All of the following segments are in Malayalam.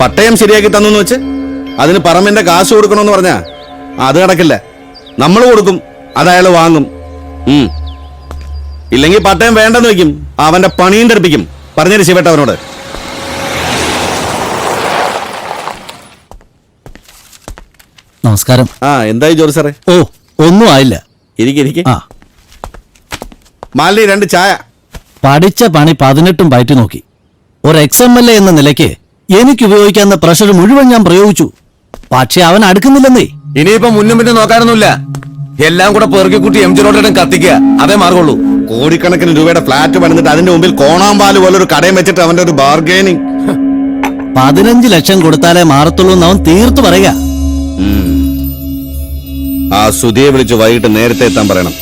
പട്ടയം ശരിയാക്കി തന്നു വെച്ച് അതിന് പറമ്പിന്റെ കാശ് കൊടുക്കണമെന്ന് പറഞ്ഞാ അത് നടക്കില്ല. നമ്മൾ കൊടുക്കും, അതയാൾ വാങ്ങും. ഇല്ലെങ്കിൽ പട്ടയം വേണ്ടെന്ന് വെക്കും, അവന്റെ പണിയും തെറിപ്പിക്കും. പറഞ്ഞേര് ശിവട്ട അവനോട്. നമസ്കാരം. എന്തായി ജോലി സാറേ? ഓ, ഒന്നും ആയില്ല. ഇരിക്കെ. മാലിനി 2 ചായ. പഠിച്ച പണി 18 പയറ്റി നോക്കി. ഒരു XMLA എന്ന നിലയ്ക്ക് എനിക്ക് ഉപയോഗിക്കാവുന്ന പ്രഷർ മുഴുവൻ ഞാൻ പ്രയോഗിച്ചു. പക്ഷെ അവൻ അടുക്കുന്നില്ലെന്നേ. ഇനിയിപ്പോ മുന്നും പിന്നെ നോക്കാനൊന്നുമില്ല. എല്ലാം കൂടെ പെറുക്കിക്കുട്ടി MG റോഡിലും കത്തിക്കുക, അതേ മാർഗമുള്ളൂ. കോടിക്കണക്കിന് രൂപയുടെ ഫ്ലാറ്റ് പണിതിട്ട് അതിന്റെ മുമ്പിൽ കോണാമ്പാല് പോലെ ഒരു കടയും വെച്ചിട്ട് അവന്റെ ഒരു ബാർഗൈനിങ്. 15 ലക്ഷം കൊടുത്താലേ മാറത്തുള്ളൂ എന്ന് അവൻ തീർത്തു പറയുക. ആ സുധിയെ വിളിച്ച് വൈകിട്ട് നേരത്തെ എത്താൻ പറയണം.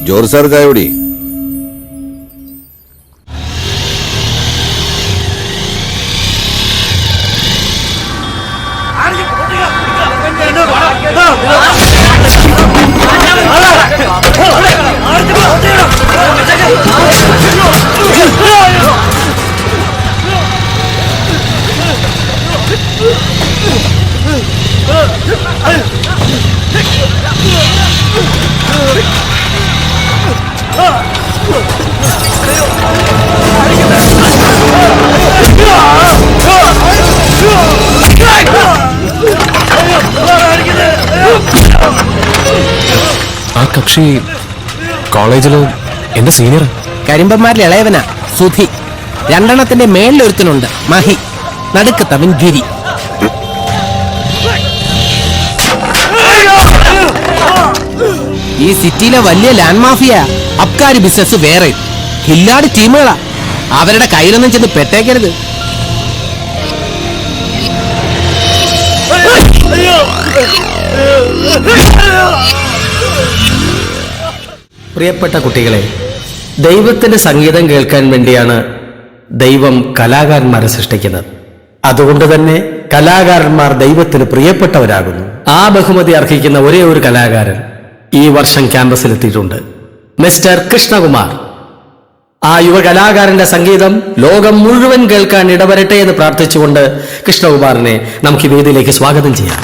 ജോർജ് സാർ ചായ കൂടി. ആ കക്ഷി കോളേജില് എന്റെ സീനിയർ. കരിമ്പന്മാരിൽ ഇളയവനാ സുധി. 2 എണ്ണത്തിന്റെ മേളിലൊരുത്തനുണ്ട് മഹി. നടുക്കത്തവൻ ഗിരി. ഈ സിറ്റിയിലെ വലിയ ലാൻഡ് മാഫിയ. അബ്കാരി ബിസിനസ് വേറെ. ഹില്ലാടി ടീമുകളാ. അവരുടെ കയ്യിലൊന്നും ചെന്ന് പെട്ടേക്കരുത്. പ്രിയപ്പെട്ട കുട്ടികളെ, ദൈവത്തിന്റെ സംഗീതം കേൾക്കാൻ വേണ്ടിയാണ് ദൈവം കലാകാരന്മാരെ സൃഷ്ടിക്കുന്നത്. അതുകൊണ്ട് തന്നെ കലാകാരന്മാർ ദൈവത്തിന് പ്രിയപ്പെട്ടവരാകുന്നു. ആ ബഹുമതി അർഹിക്കുന്ന ഒരേ ഒരു കലാകാരൻ ഈ വർഷം ക്യാമ്പസിലെത്തിയിട്ടുണ്ട്, മിസ്റ്റർ കൃഷ്ണകുമാർ. ആ യുവ കലാകാരന്റെ സംഗീതം ലോകം മുഴുവൻ കേൾക്കാൻ ഇടവരട്ടെ എന്ന് പ്രാർത്ഥിച്ചുകൊണ്ട് കൃഷ്ണകുമാറിനെ നമുക്ക് ഈ വേദിയിലേക്ക് സ്വാഗതം ചെയ്യാം.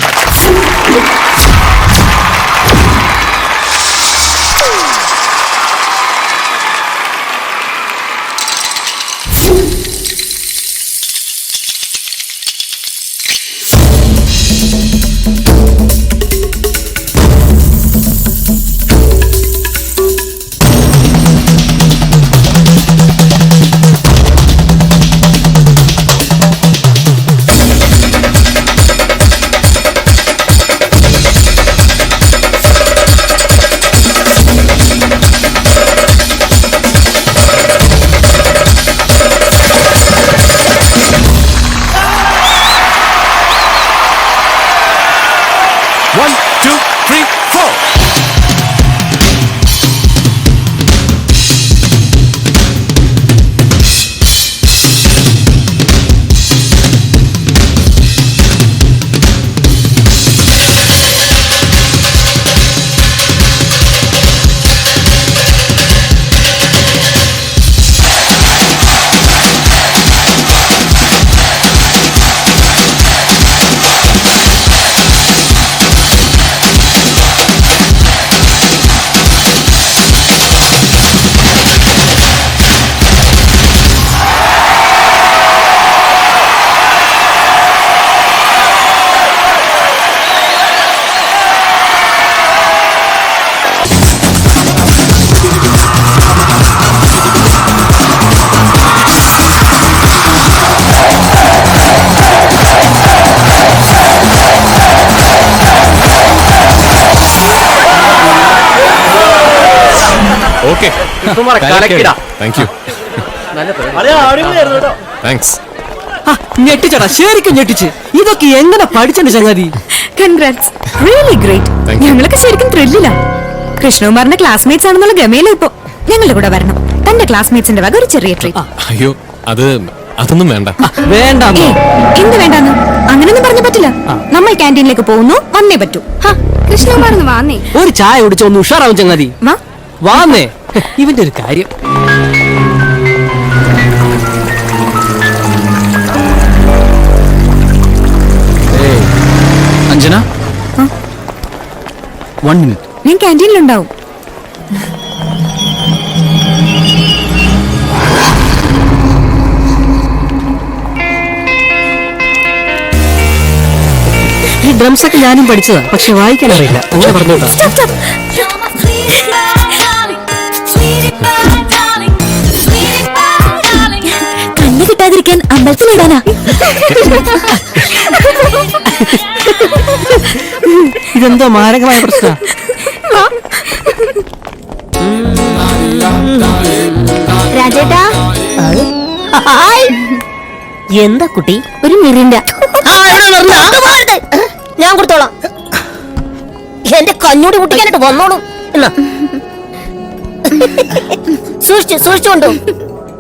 ഞെട്ടിച്ചടാ, ശരിക്കും ഞെട്ടിച്ച്. ഇതൊക്കെ എങ്ങനെ പഠിച്ചെന്റെ ചങ്ങാതി? Congrats, really great. ഞങ്ങളൊക്കെ ശരിക്കും ത്രില്ലിലാ. കൃഷ്ണകുമാറിന്റെ ക്ലാസ്മേറ്റ്സ് ആണെന്നുള്ള ഗമയില. ഇപ്പൊ ഞങ്ങളുടെ കൂടെ വരണം. തന്റെ ക്ലാസ്മേറ്റ്സിന്റെ വക ഒരു ചെറിയ ട്രീറ്റ്. അയ്യോ, അതൊന്നും വേണ്ട. വേണ്ട. എന്ത് വേണ്ടാന്ന്? അങ്ങനെയൊന്നും പറഞ്ഞു പറ്റില്ല. നമ്മൾ ക്യാൻറ്റീനിലേക്ക് പോകുന്നു, വന്നേ പറ്റൂ. കൃഷ്ണകുമാറിന് വാന്നേ. ഒരു ചായ കുടിച്ച് ഒന്ന് ഉഷാറാവും ചങ്ങാതി. വാന്നേ. ഇവന്റെ ഒരു കാര്യം. ക്യാൻറ്റീനിലുണ്ടാവും. ഈ ഡ്രംസ് ഒക്കെ ഞാനും പഠിച്ചതാ, പക്ഷെ വായിക്കാൻ അറിയില്ല. അങ്ങനെ പറഞ്ഞോട്ടാ. Stop, stop. കണ്ണ് കിട്ടാതിരിക്കാൻ അമ്പലത്തിലിടാനാ. ഇതെന്തോ മാരകമായ പ്രശ്ന. രാജേട്ടാ, എന്താ കുട്ടി? ഒരു മിറിണ്ട. ഞാൻ കൊടുത്തോളാം. എന്റെ കഞ്ഞൂടി കുട്ടിക്കാനായിട്ട് വന്നോളൂ. സൂക്ഷിച്ചോണ്ടോ,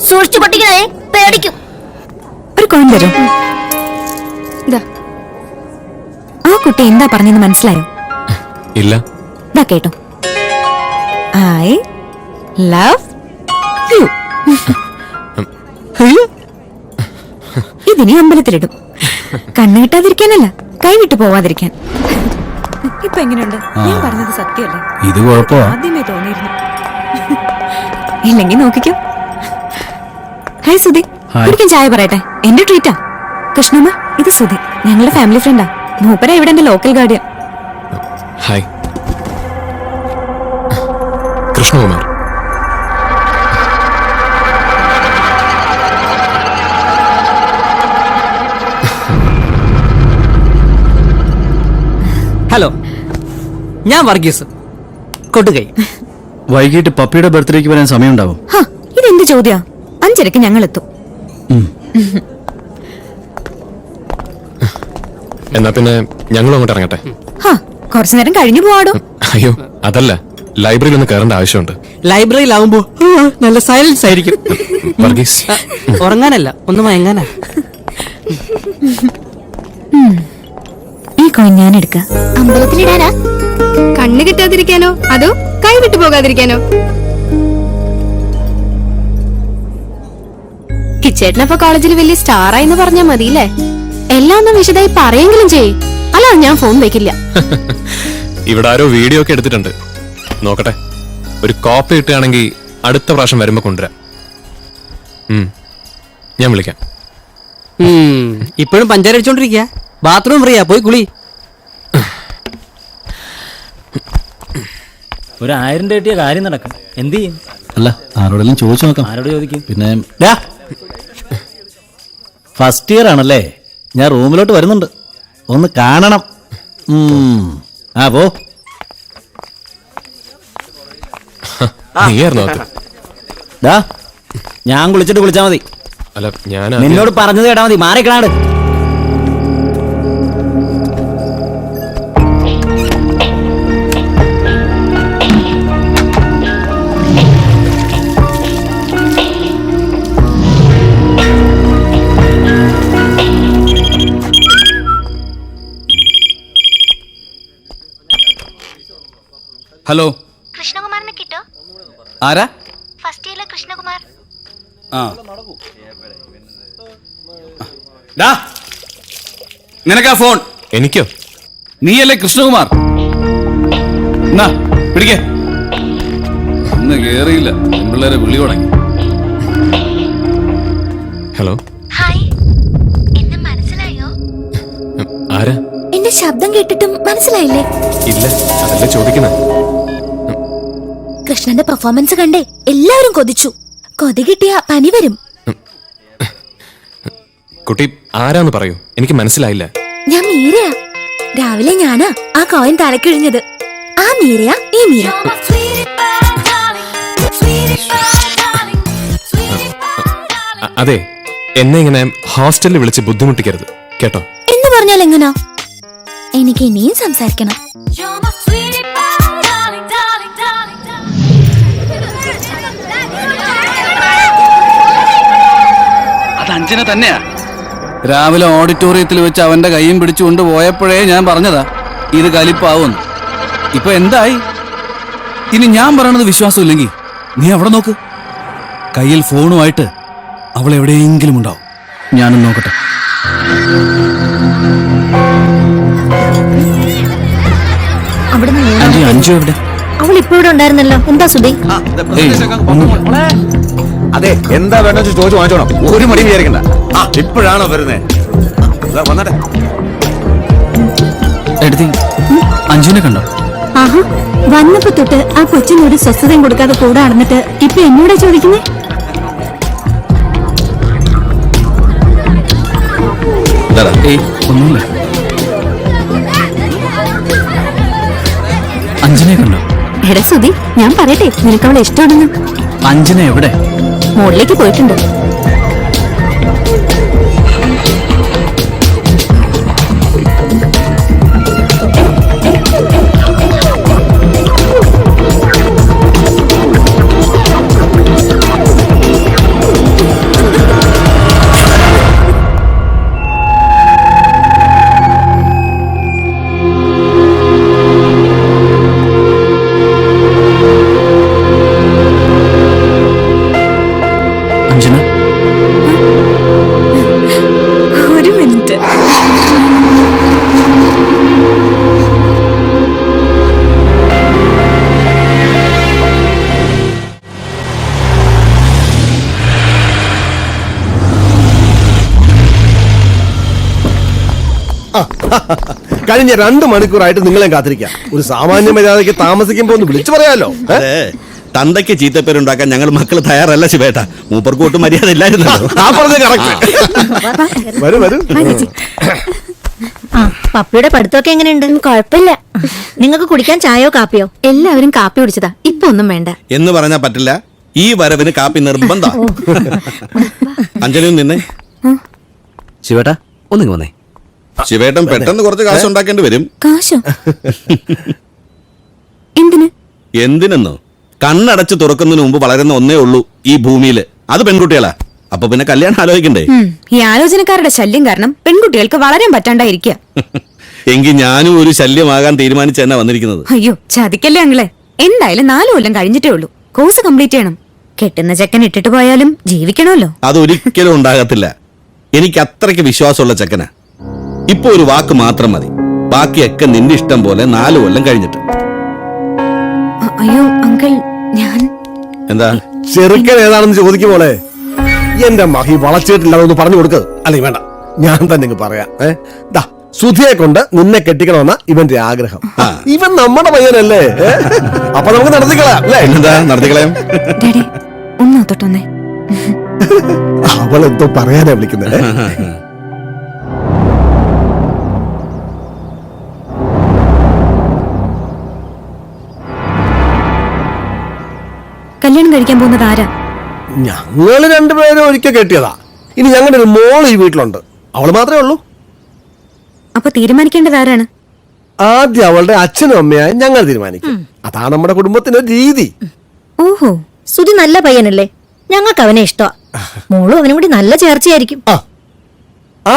സൂക്ഷിച്ചു പൊട്ടിക്കണേ, പേടിക്കും. ഒരു കോയിൻ തരും. ആ കുട്ടി എന്താ പറഞ്ഞെന്ന് മനസ്സിലായോ? ഇല്ല. ഇതാ കേട്ടോ. I love you. ഇതിനി അമ്പലത്തിലിടും. കണ്ണു കിട്ടാതിരിക്കാനല്ല, കൈവിട്ടു പോവാതിരിക്കാൻ. ഇപ്പൊ എങ്ങനെയുണ്ട്? ഞാൻ പറഞ്ഞത് സത്യമല്ലേ? ഇത് കുഴപ്പമാ. ആദ്യമേ തോന്നിയിരുന്നു. ഇല്ലെങ്കിൽ നോക്കിക്കോ. ഹായ് സുധി, ഒരിക്കൽ ചായ പറയട്ടെ. എന്റെ ട്രീറ്റാ. കൃഷ്ണമ്മ, ഇത് സുധി, ഞങ്ങളുടെ ഫാമിലി ഫ്രണ്ടാ. മൂപ്പര ഇവിടെ എന്റെ local guardian. Hi, Krishnakumar. Hello, ഞാൻ വർഗീസ് കൊട്ടുകൈ. വൈകിട്ട് പപ്പിയുടെ ബർത്ത്ഡേക്ക് വരാൻ സമയമുണ്ടാവും. ഇതെന്ത് ചോദ്യാ? 5:30 ഞങ്ങൾ എത്തും. എന്നാ പിന്നെ ഞങ്ങളും അങ്ങോട്ട് ഇറങ്ങട്ടെ. കുറച്ചു നേരം കഴിഞ്ഞു പോവാടോ. അയ്യോ, അതല്ല, ലൈബ്രറിയിൽ ഒന്ന് കയറേണ്ട ആവശ്യമുണ്ട്. ലൈബ്രറിയിലാവുമ്പോ നല്ല സൈലൻസ് ആയിരിക്കും. വർഗീസ്, ഉറങ്ങാനല്ല, ഒന്ന് മയങ്ങാനാ. ഈ കോയിൻ ഞാൻ എടുക്കാം. അമ്പലത്തിലിടാനാ? കണ്ണ് കിട്ടാതിരിക്കാനോ അതോ കൈ വിട്ടു പോകാതിരിക്കാനോ? കിച്ചേട്ടനപ്പൊ കോളേജിൽ വലിയ സ്റ്റാർ ആയിന്ന് പറഞ്ഞാ മതിയില്ലേ? എല്ലാം ഒന്ന് വിശദമായി പറയെങ്കിലും ചെയ്യ്, അല്ല ഞാൻ ഫോൺ വെക്കില്ല. ഇവിടെ ആരോ വീഡിയോ ഒക്കെ എടുത്തിട്ടുണ്ട്, നോക്കട്ടെ. ഒരു കോപ്പി കിട്ടുകയാണെങ്കിൽ അടുത്ത പ്രാവശ്യം വരുമ്പോ കൊണ്ടുവരാം. ഞാൻ വിളിക്കാം. ഇപ്പോഴും പഞ്ചാര അടിച്ചോണ്ടിരിക്കുക. ബാത്റൂം ഫ്രീയാ, പോയി കുളി. ഒരു 1000 രൂപ കിട്ടിയ കാര്യം നടക്കും. എന്ത് ചെയ്യും? അല്ല, ആരോടെല്ലാം ചോദിച്ചു നോക്കാം. ആരോട് ചോദിക്കും? പിന്നെ ഫസ്റ്റ് ഇയർ ആണല്ലേ, ഞാൻ റൂമിലോട്ട് വരുന്നുണ്ട്, ഒന്ന് കാണണം. ആ പോ. നീയായിരുന്നു അത്? ഞാൻ കുളിച്ചിട്ട് വിളിച്ചാ മതി. അല്ല, ഞാൻ നിന്നോട് പറഞ്ഞത് കേട്ടാ മതി. മാറിക്കണാട്. ഹലോ, കൃഷ്ണകുമാറിനെ കിട്ടോ? ആരാ? ഫസ്റ്റ് ഇയറിലെ കൃഷ്ണകുമാർ. നിനക്കാ ഫോൺ? എനിക്കോ? നീയല്ലേ കൃഷ്ണകുമാർ? എന്നാ പിടിക്കേ. ഇന്ന് കേറിയില്ല, പിള്ളേരെ വിളി തുടങ്ങി. ഹലോ, ഹായ്, എന്നെ മനസ്സിലായോ? ആരാ? എന്റെ ശബ്ദം കേട്ടിട്ടും മനസ്സിലായില്ലേ? ഇല്ല, അതല്ലേ ചോദിക്കുന്നത്. കൃഷ്ണന്റെ പെർഫോമൻസ് കണ്ടേ എല്ലാവരും കൊതിച്ചു. കൊതി കിട്ടിയ പനി വരും. കുട്ടി ആരാന്ന് പറയൂ, എനിക്ക് മനസ്സിലായില്ല. ഞാൻ മീരയാ. രാവിലെ ഞാനാ ആ കോയിൻ തലക്കിഴിഞ്ഞത്. ആ മീരയാ ഈ മീര. അതെ, എന്നെ ഇങ്ങനെ ഹോസ്റ്റലിൽ വിളിച്ച് ബുദ്ധിമുട്ടിക്കരുത് കേട്ടോ. എന്ന് പറഞ്ഞാൽ എങ്ങനാ? എനിക്ക് ഇനിയും സംസാരിക്കണം. അത് അഞ്ജന തന്നെയാ. രാവിലെ ഓഡിറ്റോറിയത്തിൽ വെച്ച് അവന്റെ കൈയും പിടിച്ചുകൊണ്ട് പോയപ്പോഴേ ഞാൻ പറഞ്ഞതാ ഇത് കലിപ്പാവുമെന്ന്. ഇപ്പൊ എന്തായി? ഇനി ഞാൻ പറയണത് വിശ്വാസമില്ലെങ്കിൽ നീ അവിടെ നോക്ക്. കയ്യിൽ ഫോണുമായിട്ട് അവൾ എവിടെയെങ്കിലും ഉണ്ടാവും. ഞാനും നോക്കട്ടെ. അഞ്ചു എവിടെ? അവൾ ഇപ്പോഴും ഉണ്ടായിരുന്നല്ലോ. എന്താ സുധി? അതെ, എന്താ വേണ്ട ചോദിച്ചു വാങ്ങിച്ചോണം. ഒരു മടി വിചാരിക്കണ്ട. ഇപ്പോഴാണോ വരുന്നേ? വന്നട്ടെ. എടുത്തി അഞ്ജുനെ കണ്ടോ? ആഹാ, വന്നപ്പോ തൊട്ട് ആ കൊച്ചിനൊരു സ്വസ്ഥതയും കൊടുക്കാതെ കൂടെ നടന്നിട്ട് ഇപ്പൊ എന്നോടാ ചോദിക്കുന്നേ? ഏയ് ഒന്നുമില്ല. അഞ്ജനെ കണ്ടോ? എടാ സുധി, ഞാൻ പറയട്ടെ, നിനക്ക് അവളെ ഇഷ്ടമാണെന്ന്. അഞ്ജന എവിടെ? മുകളിലേക്ക് പോയിട്ടുണ്ട്. അഞ്ജന, ഒരു മിനിറ്റ്. കഴിഞ്ഞ 2 മണിക്കൂറായിട്ട് നിങ്ങളെ കാത്തിരിക്കാം. ഒരു സാമാന്യ മര്യാദയ്ക്ക് താമസിക്കുമ്പോ ഒന്ന് വിളിച്ചു പറയാലോ. അതെ, തന്തയ്ക്ക് ചീത്തപ്പേരുണ്ടാക്കാൻ ഞങ്ങൾ മക്കൾ തയ്യാറല്ല ശിവേട്ട. മൂപ്പർക്ക് ഒട്ടും മര്യാദ ഇല്ലായിരുന്നല്ലോ. വരൂ വരൂ. പപ്പിയുടെ പഠിത്തമൊക്കെ എങ്ങനെയുണ്ട്? കുഴപ്പമില്ല. നിങ്ങൾക്ക് കുടിക്കാൻ ചായയോ കാപ്പിയോ? എല്ലാവരും കാപ്പി കുടിച്ചതാ, ഇപ്പൊ ഒന്നും വേണ്ട. എന്ന് പറഞ്ഞാൽ പറ്റില്ല. ഈ വരവിന് കാപ്പി നിർബന്ധം. അഞ്ജലിയും നിന്നെ. ശിവേട്ടാ ഒന്നിങ്ങ് വന്നേ. ശിവേട്ടൻ പെട്ടെന്ന് കുറച്ച് കാശ് ഉണ്ടാക്കേണ്ടി വരും. കാശോ? എന്തിന്? എന്തിനെന്നോ? കണ്ണടച്ച് തുറക്കുന്നതിന് മുമ്പ് വളരുന്ന ഒന്നേ ഉള്ളൂ ഈ ഭൂമിയില്. അത് പെൺകുട്ടികളാ. അപ്പൊ പിന്നെ കല്യാണം ആലോചിക്കണ്ടേ? ഈ ആലോചനക്കാരുടെ ശല്യം കാരണം പെൺകുട്ടികൾക്ക് വളരാൻ പറ്റാണ്ടായിരിക്കുക. എങ്കിൽ ഞാനും ഒരു ശല്യമാകാൻ തീരുമാനിച്ച് തന്നെ വന്നിരിക്കുന്നത്. അയ്യോ, ചതിക്കല്ലേ അങ്ങളെ. എന്തായാലും 4 കൊല്ലം കഴിഞ്ഞിട്ടേ ഉള്ളൂ. കോഴ്സ് കംപ്ലീറ്റ് ചെയ്യണം. കെട്ടുന്ന ചെക്കൻ ഇട്ടിട്ട് പോയാലും ജീവിക്കണമല്ലോ. അതൊരിക്കലും ഉണ്ടാകത്തില്ല. എനിക്ക് അത്രയ്ക്ക് വിശ്വാസമുള്ള ചെക്കനാ. ഇപ്പൊ ഒരു വാക്ക് മാത്രം മതി. ബാക്കിയൊക്കെ നിന്റെ ഇഷ്ടം പോലെ 4 കൊല്ലം കഴിഞ്ഞിട്ട്. അയ്യോ അങ്കിൾ, ഞാൻ എന്താ? ചെറുക്കൻ ഏതാണെന്ന് ചോദിക്കുമ്പോളെ എന്റെ മഹി വളച്ചിട്ടില്ലാതൊന്ന് പറഞ്ഞു കൊടുക്ക്. അല്ലെങ്കിൽ വേണ്ട, ഞാൻ തന്നെ ഇങ്ങ് പറയാം. ദാ സുധിയെ കൊണ്ട് നിന്നെ കെട്ടിക്കണമെന്ന ഇവന്റെ ആഗ്രഹം. ഇവൻ നമ്മുടെ പയ്യനല്ലേ? അപ്പൊ നമുക്ക് നടത്തിക്കളയാം അല്ലേ? എന്താ നടത്തിക്കളയാം? ഡാഡി ഒന്ന് തൊട്ടൊന്നേ. അവളെന്തോ പറയാനാ വിളിക്കുന്നത്. കല്യാണം കഴിക്കാൻ പോകുന്നത് ആരാ? ഞങ്ങള് 2 പേരും ഒരിക്കൽ കെട്ടിയതാ. ഇനി ഞങ്ങളുടെ ഒരു മോള് ഈ വീട്ടിലുണ്ട്. അവള് മാത്രമേ ഉള്ളൂ. അപ്പൊ തീരുമാനിക്കേണ്ടത് ആരാണ്? ആദ്യം അവളുടെ അച്ഛനും അമ്മയായി ഞങ്ങൾ തീരുമാനിക്കും. അതാണ് നമ്മുടെ കുടുംബത്തിന്റെ ഒരു രീതി. ഓഹോ, സുധി നല്ല പയ്യനല്ലേ? ഞങ്ങൾക്ക് അവനെ ഇഷ്ടമാ. മോളും അവനും കൂടി നല്ല ചേർച്ചയായിരിക്കും.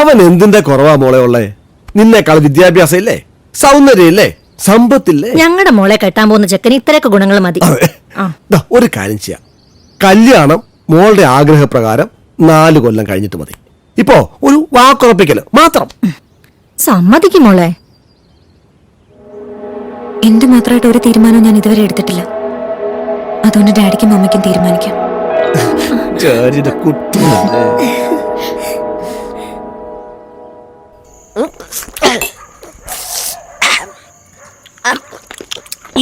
അവൻ എന്തിന്റെ കുറവാ മോളെ ഉള്ളേ? നിന്നേക്കാൾ വിദ്യാഭ്യാസം ഇല്ലേ, സൗന്ദര്യം ഇല്ലേ, സമ്പത്തില്ലേ? ഞങ്ങളുടെ മോളെ കെട്ടാൻ പോകുന്ന ചെക്കന് ഇത്രയൊക്കെ ഗുണങ്ങൾ മതി. ദാ, ഒരു കാര്യം ചെയ്യാം. കല്യാണം മോളുടെ ആഗ്രഹപ്രകാരം 4 കൊല്ലം കഴിഞ്ഞിട്ട് മതി. ഇപ്പോ ഒരു വാക്കുറപ്പിക്കല് മാത്രം. സമ്മതിക്കും മോളെ. എന്റെ മാത്രമായിട്ട് ഒരു തീരുമാനവും ഞാൻ ഇതുവരെ എടുത്തിട്ടില്ല. അതുകൊണ്ട് ഡാഡിക്കും മമ്മിക്കും തീരുമാനിക്കാം.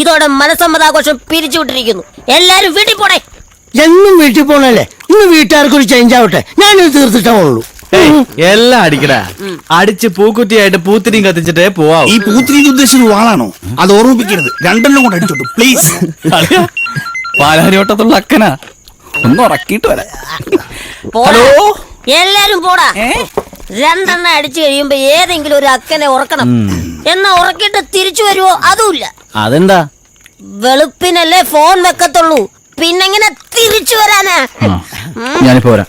ഇതോടെ മനസ്സമ്മതാഘോഷം പിരിച്ചുവിട്ടിരിക്കുന്നു. എല്ലാരും വീട്ടിൽ പോണേ. എന്നും വീട്ടിൽ പോണല്ലേ? ഇന്ന് വീട്ടുകാർക്ക് ഒരു ചേഞ്ച് ആവട്ടെ. ഞാനിത് തീർത്തിട്ടേ ഉള്ളൂ. എല്ലാം അടിക്കടാ. അടിച്ച് പൂക്കുറ്റിയായിട്ട് പൂത്തിരിയും കത്തിച്ചിട്ടേ പോവാം. ഈ പൂത്തിരി ഉദ്ദേശിച്ചത് വാളാണോ? അത് ഓർമ്മിപ്പിക്കരുത്. 2 എണ്ണം കൊണ്ട് അടിച്ചോട്ടു പ്ലീസ്. പാലാരിവട്ടത്തുള്ള അക്കനാ. ഒന്ന് ഉറക്കിയിട്ട് വരാം. ഹലോ, എല്ലാരും പോടാ. 2 എണ്ണം അടിച്ചു കഴിയുമ്പോ ഏതെങ്കിലും ഒരു അക്കനെ ഉറക്കണം. എന്നാ ഉറക്കിട്ട് തിരിച്ചു വരുവോ? അതുമില്ല. അതെന്താ? വെളുപ്പിനല്ലേ ഫോൺ വെക്കത്തുള്ളൂ. പിന്നെങ്ങനെ തിരിച്ചു വരാനാ? ഞാനിപ്പോ വരാം.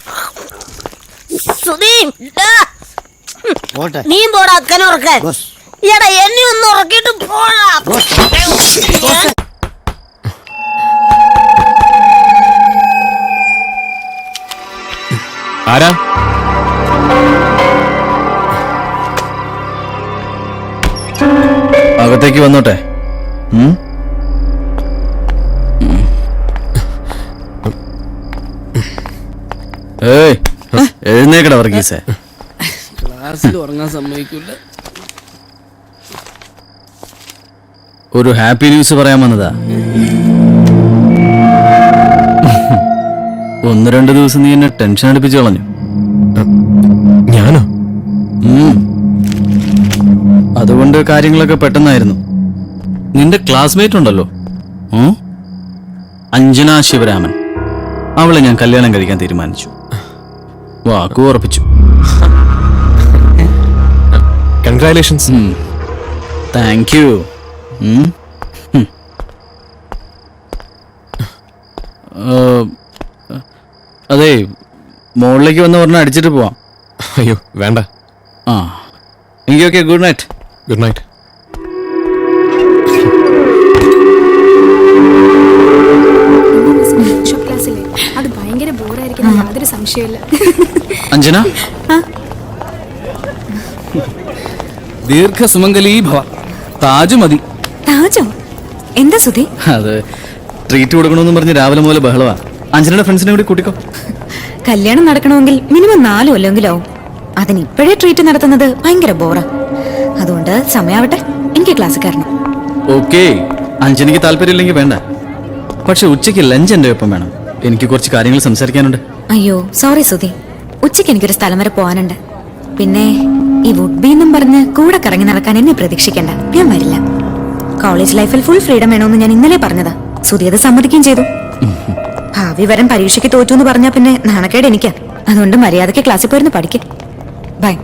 നീ പോടാ അക്കനെ ഉറക്കാൻ. എടാ, എന്നെ ഒന്ന് ഉറക്കിട്ട് പോടാ. ആരാ? അകത്തേക്ക് വന്നോട്ടെ. ഏയ് എഴുന്നേക്കട വർഗീസേ. ക്ലാസ്സിൽ ഉറങ്ങാൻ സമ്മതിക്കില്ല. ഒരു ഹാപ്പി ന്യൂസ് പറയാൻ വന്നതാ. 1-2 ദിവസം നീ എന്നെ ടെൻഷൻ അടുപ്പിച്ച് കളഞ്ഞു. ഞാനോ? അതുകൊണ്ട് കാര്യങ്ങളൊക്കെ പെട്ടെന്നായിരുന്നു. നിന്റെ ക്ലാസ്മേറ്റ് ഉണ്ടല്ലോ, അഞ്ജന ശിവരാമൻ, അവളെ ഞാൻ കല്യാണം കഴിക്കാൻ തീരുമാനിച്ചു. വാക്കു ഉറപ്പിച്ചു. കൺഗ്രാലേഷൻസ്. Thank you. അതെ, മുകളിലേക്ക് വന്ന് പറഞ്ഞാൽ അടിച്ചിട്ട് പോവാം. അയ്യോ വേണ്ട. ആ എങ്കിൽ okay, good night. Good night. അത് ഭയങ്കര ബോറായിരിക്കും, യാതൊരു സംശയമില്ല. അഞ്ജന, ദീർഘസുമംഗലീ ഭവ. താജ് മതി. താജോ? എന്താ സുധി? അത് ട്രീറ്റ് കൊടുക്കണമെന്ന് പറഞ്ഞ് രാവിലെ മുതൽ ബഹളവാ. അഞ്ജനയുടെ ഫ്രണ്ട്സിനെ കൂടി കൂട്ടിക്കോ. കല്യാണം നടക്കണമെങ്കിൽ മിനിമം 4 കൊല്ലെങ്കിലും ആവും. അതിന് ഇപ്പോഴേ ട്രീറ്റ് നടത്തുന്നത് ഭയങ്കര ബോറാ. അതുകൊണ്ട് സമയാവട്ടെ, എനിക്ക് ക്ലാസ് കയറണം. ഓക്കെ, അഞ്ജനയ്ക്ക് താല്പര്യമില്ലെങ്കിൽ വേണ്ട. പക്ഷെ ഉച്ചയ്ക്ക് ലഞ്ച് എൻ്റെ ഒപ്പം വേണം. എനിക്ക് കുറച്ച് കാര്യങ്ങൾ സംസാരിക്കാനുണ്ട്. അയ്യോ സോറി സുധി, ഉച്ചയ്ക്ക് എനിക്കൊരു സ്ഥലം വരെ പോകാനുണ്ട്. പിന്നെ ഈ വുഡ് ബി എന്നും പറഞ്ഞ് കൂടെ കറങ്ങി നടക്കാൻ എന്നെ പ്രതീക്ഷിക്കണ്ട, ഞാൻ വരില്ല. കോളേജ് ലൈഫിൽ ഫുൾ ഫ്രീഡം വേണമെന്ന് ഞാൻ ഇന്നലെ പറഞ്ഞതാ. സുധി അത് സമ്മതിക്കുകയും ചെയ്തു. ഭാവി വരൻ പരീക്ഷയ്ക്ക് തോറ്റു എന്ന് പറഞ്ഞാൽ പിന്നെ നാണക്കേട് എനിക്കാ. അതുകൊണ്ട് മര്യാദയ്ക്ക് ക്ലാസ്സിൽ പോയിരുന്നു പഠിക്കും. ബൈ.